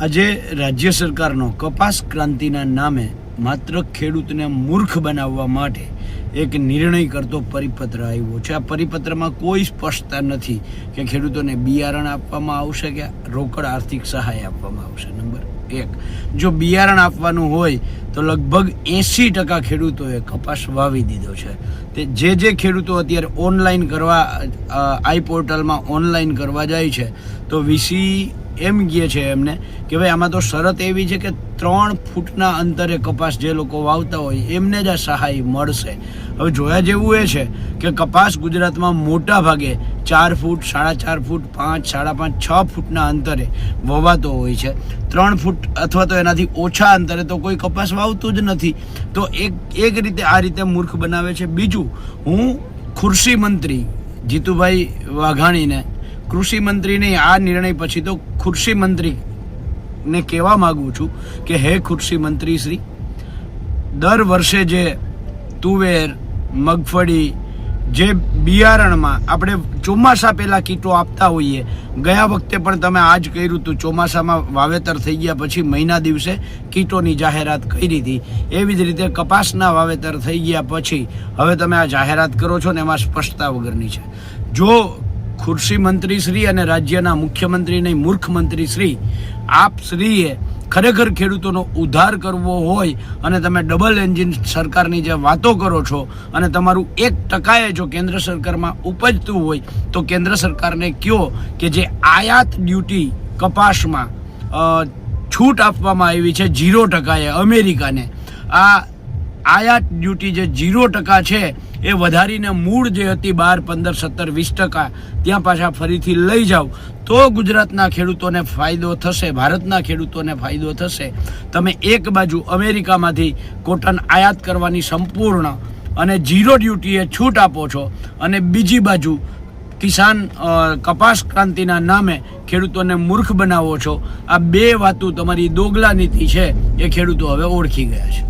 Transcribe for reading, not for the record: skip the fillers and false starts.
આજે રાજ્ય સરકારનો કપાસ ક્રાંતિના નામે માત્ર ખેડૂતને મૂર્ખ બનાવવા માટે એક નિર્ણય કરતો પરિપત્ર આવ્યો છે. આ પરિપત્રમાં કોઈ સ્પષ્ટતા નથી કે ખેડૂતોને બિયારણ આપવામાં આવશે કે રોકડ આર્થિક સહાય આપવામાં આવશે. નંબર 1, જો બિયારણ આપવાનું હોય તો લગભગ 80% ખેડૂતોએ કપાસ વાવી દીધો છે. તે જે ખેડૂતો અત્યારે ઓનલાઈન કરવા આઈ પોર્ટલમાં ઓનલાઈન કરવા જાય છે તો વીસી એમ કહે છે એમને કે ભાઈ આમાં તો શરત એવી છે કે 3 ફૂટના અંતરે કપાસ જે લોકો વાવતા હોય એમને જ આ સહાય મળશે. હવે જોયા જેવું એ છે કે કપાસ ગુજરાતમાં મોટા ભાગે 4 ફૂટ, 4.5 ફૂટ, 5, 5.5, 6 ફૂટના અંતરે વવાતો હોય છે. 3 ફૂટ અથવા તો એનાથી ઓછા અંતરે તો કોઈ કપાસ વાવતું જ નથી. તો એક રીતે આ રીતે મૂર્ખ બનાવે છે. બીજું, હું કૃષિ મંત્રી જીતુભાઈ વાઘાણીને, કૃષિ મંત્રીને આ નિર્ણય પછી તો કૃષિ મંત્રીને કહેવા માગું છું કે હે કૃષિ મંત્રી શ્રી, દર વર્ષે જે તુવેર, મગફળી, જે બિયારણમાં આપણે ચોમાસા પહેલાં કીટો આપતા હોઈએ, ગયા વખતે પણ તમે આ જ કર્યું હતું. ચોમાસામાં વાવેતર થઈ ગયા પછી મહિના દિવસે કીટોની જાહેરાત કરી હતી. એવી જ રીતે કપાસના વાવેતર થઈ ગયા પછી હવે તમે આ જાહેરાત કરો છો ને એમાં સ્પષ્ટતા વગરની છે. જો કૃષિ મંત્રી શ્રી અને રાજ્યના મુખ્યમંત્રી નહીં, મૂર્ખ મંત્રી શ્રી, આપ શ્રીએ ખરેખર ખેડૂતોનો ઉદ્ધાર કરવો હોય અને તમે ડબલ એન્જિન સરકારની જે વાતો કરો છો અને તમારું 1% જો કેન્દ્ર સરકારમાં ઉપજતું હોય તો કેન્દ્ર સરકારને કહો કે જે આયાત ડ્યુટી કપાસમાં છૂટ આપવામાં આવી છે 0% અમેરિકાને, આ આયાત ડ્યુટી જે 0% છે એ વધારીને મૂળ જે હતી 12, 15, 17, 20% ત્યાં પાછા ફરીથી લઈ જાઓ તો ગુજરાતના ખેડૂતોને ફાયદો થશે, ભારતના ખેડૂતોને ફાયદો થશે. તમે એક બાજુ અમેરિકામાંથી કોટન આયાત કરવાની સંપૂર્ણ અને 0 ડ્યુટીએ છૂટ આપો છો અને બીજી બાજુ કિસાન કપાસ ક્રાંતિના નામે ખેડૂતોને મૂર્ખ બનાવો છો. આ બે વાતો તમારી દોગલા નીતિ છે એ ખેડૂતો હવે ઓળખી ગયા છે.